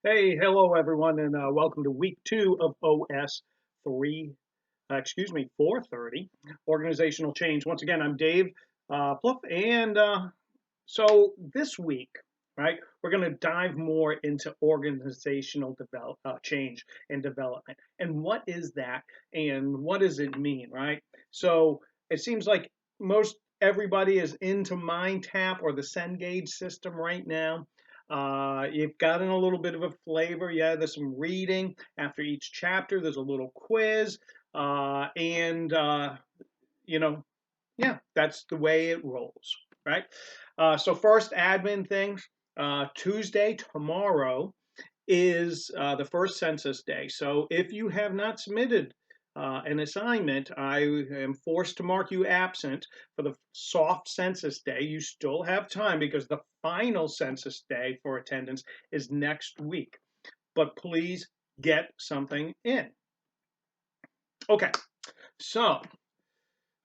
Hey, hello everyone, and welcome to week 2 of OS 430, organizational change. Once again, I'm Dave Pluff, and so this week, right, we're going to dive more into organizational change and development. And what is that, and what does it mean, right? So it seems like most everybody is into MindTap or the Cengage system right now. You've gotten a little bit of a flavor. Yeah, there's some reading after each chapter. There's a little quiz, and you know, yeah, that's the way it rolls, right? So first admin things. Tuesday, tomorrow, is the first census day. So if you have not submitted an assignment, I am forced to mark you absent for the soft census day. You still have time because the final census day for attendance is next week. But please get something in. Okay, so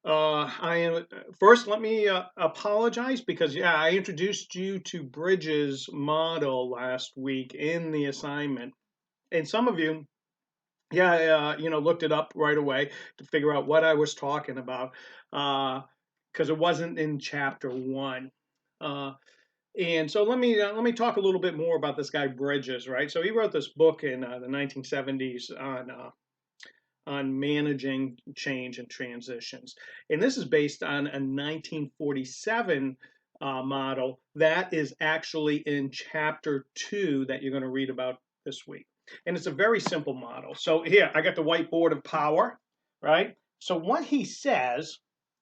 I am first. Let me apologize because yeah, I introduced you to Bridges' model last week in the assignment, and some of you, yeah, looked it up right away to figure out what I was talking about because it wasn't in chapter one. Uh, and so let me talk a little bit more about this guy Bridges, right? So he wrote this book in the 1970s on managing change and transitions. And this is based on a 1947 model that is actually in chapter 2 that you're going to read about this week. And it's a very simple model. So here, I got the whiteboard of power, right? So what he says,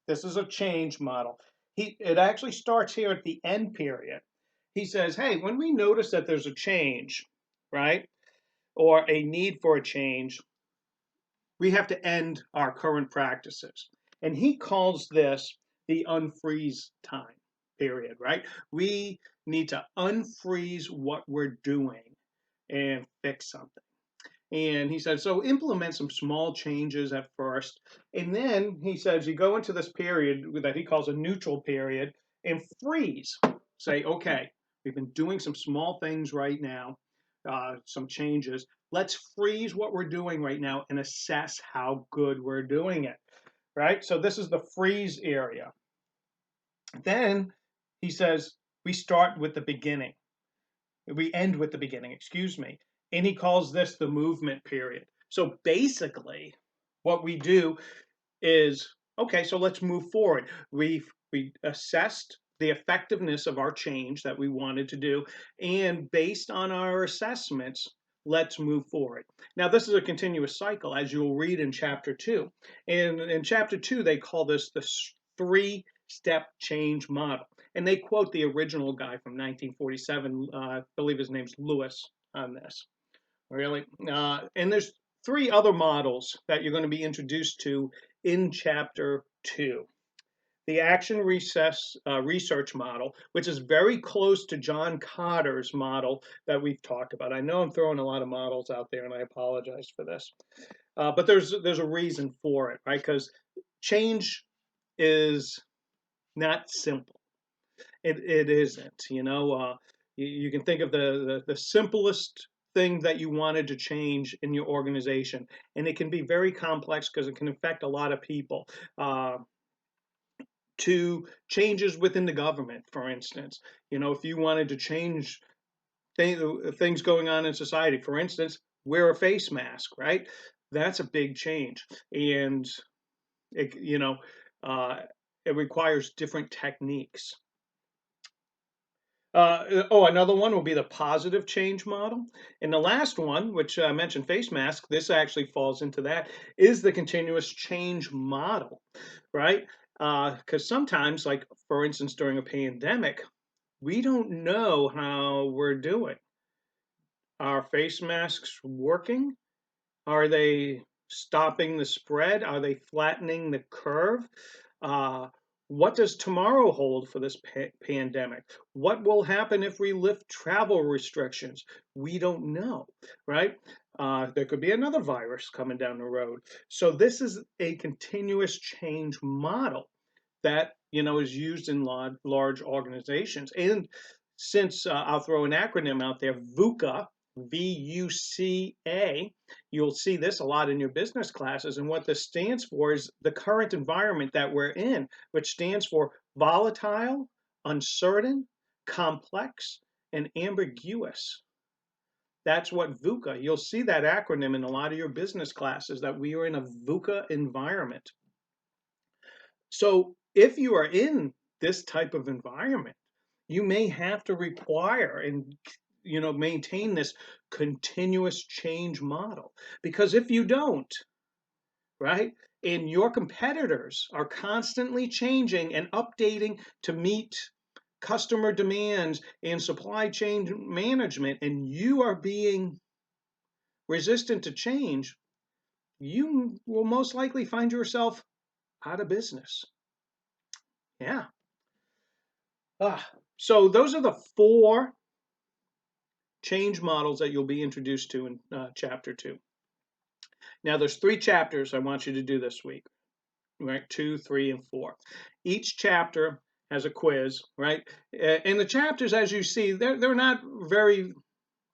this is a change model. It actually starts here at the end period. He says, hey, when we notice that there's a change, right, or a need for a change, we have to end our current practices. And he calls this the unfreeze time period, right? We need to unfreeze what we're doing and fix something. And he said, so implement some small changes at first. And then he says, you go into this period that he calls a neutral period and freeze. Say, okay, we've been doing some small things right now, some changes. Let's freeze what we're doing right now and assess how good we're doing it, right? So this is the freeze area. Then he says, we start with the beginning. We end with the beginning, excuse me. And he calls this the movement period. So basically, what we do is okay, so let's move forward. We assessed the effectiveness of our change that we wanted to do, and based on our assessments, let's move forward. Now, this is a continuous cycle, as you'll read in chapter 2. And in chapter 2, they call this the three-step change model. And they quote the original guy from 1947, I believe his name's Lewis, on this. Really? And there's three other models that you're going to be introduced to in chapter 2. The action research model, which is very close to John Carter's model that we've talked about. I know I'm throwing a lot of models out there, and I apologize for this, but there's a reason for it, right? Because change is not simple. It isn't. You can think of the simplest thing that you wanted to change in your organization, and it can be very complex because it can affect a lot of people. To changes within the government, for instance, if you wanted to change things going on in society, for instance, wear a face mask, right? That's a big change, and it, it requires different techniques. Another one will be the positive change model. And the last one, which I mentioned face mask, this actually falls into that, is the continuous change model, right? Because sometimes, like for instance, during a pandemic, we don't know how we're doing. Are face masks working? Are they stopping the spread? Are they flattening the curve? Uh, what does tomorrow hold for this pandemic? What will happen if we lift travel restrictions? We don't know, right? There could be another virus coming down the road. So this is a continuous change model that is used in large organizations. And since I'll throw an acronym out there, VUCA, VUCA. You'll see this a lot in your business classes. And what this stands for is the current environment that we're in, which stands for volatile, uncertain, complex, and ambiguous. That's what VUCA. You'll see that acronym in a lot of your business classes, that we are in a VUCA environment. So if you are in this type of environment, you may have to require and maintain this continuous change model. Because if you don't, right, and your competitors are constantly changing and updating to meet customer demands and supply chain management, and you are being resistant to change, you will most likely find yourself out of business. Yeah. So those are the 4 change models that you'll be introduced to in chapter 2. Now there's 3 chapters I want you to do this week, right? 2, 3, and 4. Each chapter has a quiz, right? And the chapters, as you see, they're not very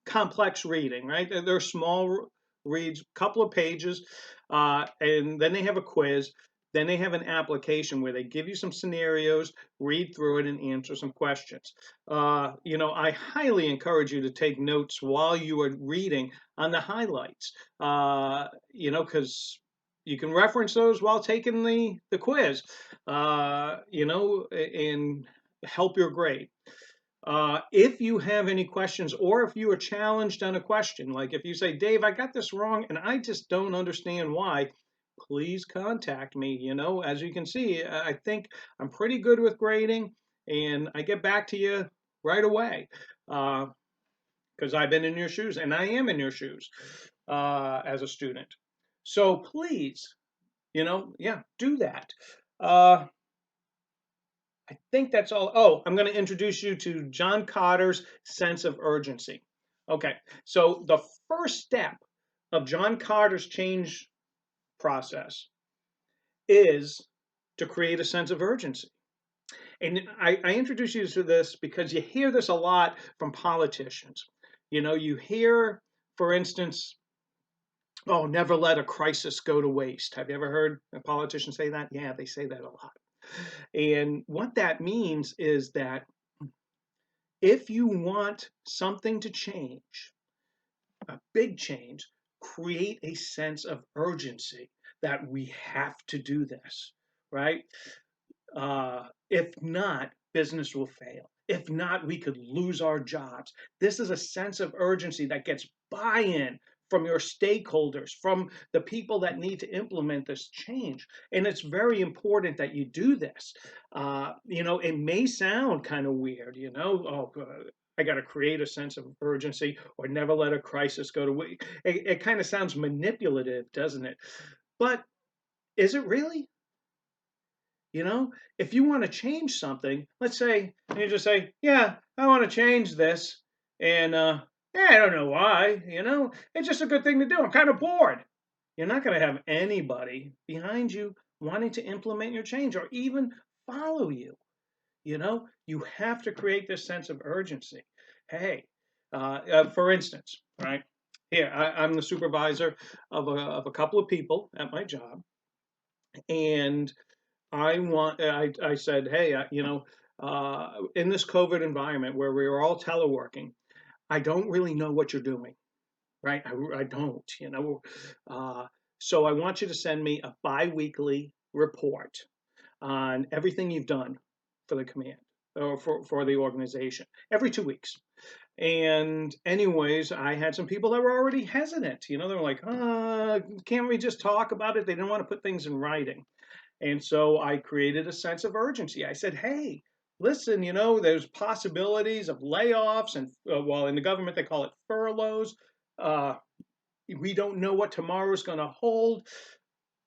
complex reading, right? They're small reads, couple of pages, and then they have a quiz. Then they have an application where they give you some scenarios, read through it, and answer some questions. I highly encourage you to take notes while you are reading on the highlights, because you can reference those while taking the quiz, and help your grade. If you have any questions, or if you are challenged on a question, like if you say, Dave, I got this wrong and I just don't understand why, please contact me. As you can see, I think I'm pretty good with grading, and I get back to you right away, because I've been in your shoes, and I am in your shoes as a student. So please, do that. I think that's all. Oh, I'm going to introduce you to John Cotter's sense of urgency. Okay, so the first step of John Cotter's change process is to create a sense of urgency. And I introduce you to this because you hear this a lot from politicians. You hear, for instance, oh, never let a crisis go to waste. Have you ever heard a politician say that? Yeah, they say that a lot. And what that means is that if you want something to change, a big change, create a sense of urgency that we have to do this, right? If not, business will fail. If not, we could lose our jobs. This is a sense of urgency that gets buy-in from your stakeholders, from the people that need to implement this change. And it's very important that you do this. It may sound kind of weird, I got to create a sense of urgency, or never let a crisis go to waste. It kind of sounds manipulative, doesn't it? But is it really? If you want to change something, let's say, and you just say, yeah, I want to change this. And yeah, I don't know why, it's just a good thing to do. I'm kind of bored. You're not going to have anybody behind you wanting to implement your change or even follow you. You have to create this sense of urgency. Hey, for instance, right here, I'm the supervisor of a couple of people at my job. And I said, hey, in this COVID environment where we are all teleworking, I don't really know what you're doing, right? I don't, so I want you to send me a biweekly report on everything you've done for the command, or for the organization, every 2 weeks. And anyways, I had some people that were already hesitant. They were like, can't we just talk about it? They didn't want to put things in writing. And so I created a sense of urgency. I said, hey, listen, there's possibilities of layoffs, and well, in the government, they call it furloughs. We don't know what tomorrow's going to hold.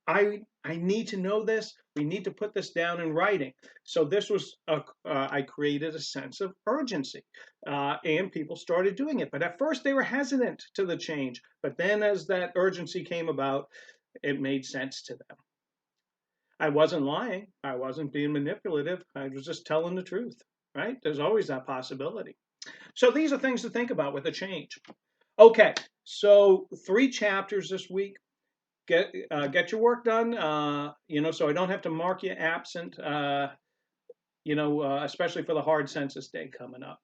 I need to know this. We need to put this down in writing. So this was, I created a sense of urgency, and people started doing it. But at first they were hesitant to the change. But then as that urgency came about, it made sense to them. I wasn't lying. I wasn't being manipulative. I was just telling the truth, right? There's always that possibility. So these are things to think about with a change. Okay, so 3 chapters this week. Get your work done. So I don't have to mark you absent. Especially for the hard census day coming up.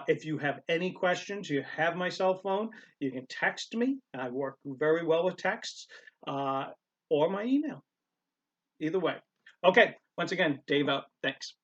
If you have any questions, you have my cell phone. You can text me. I work very well with texts, or my email. Either way. Okay. Once again, Dave out. Thanks.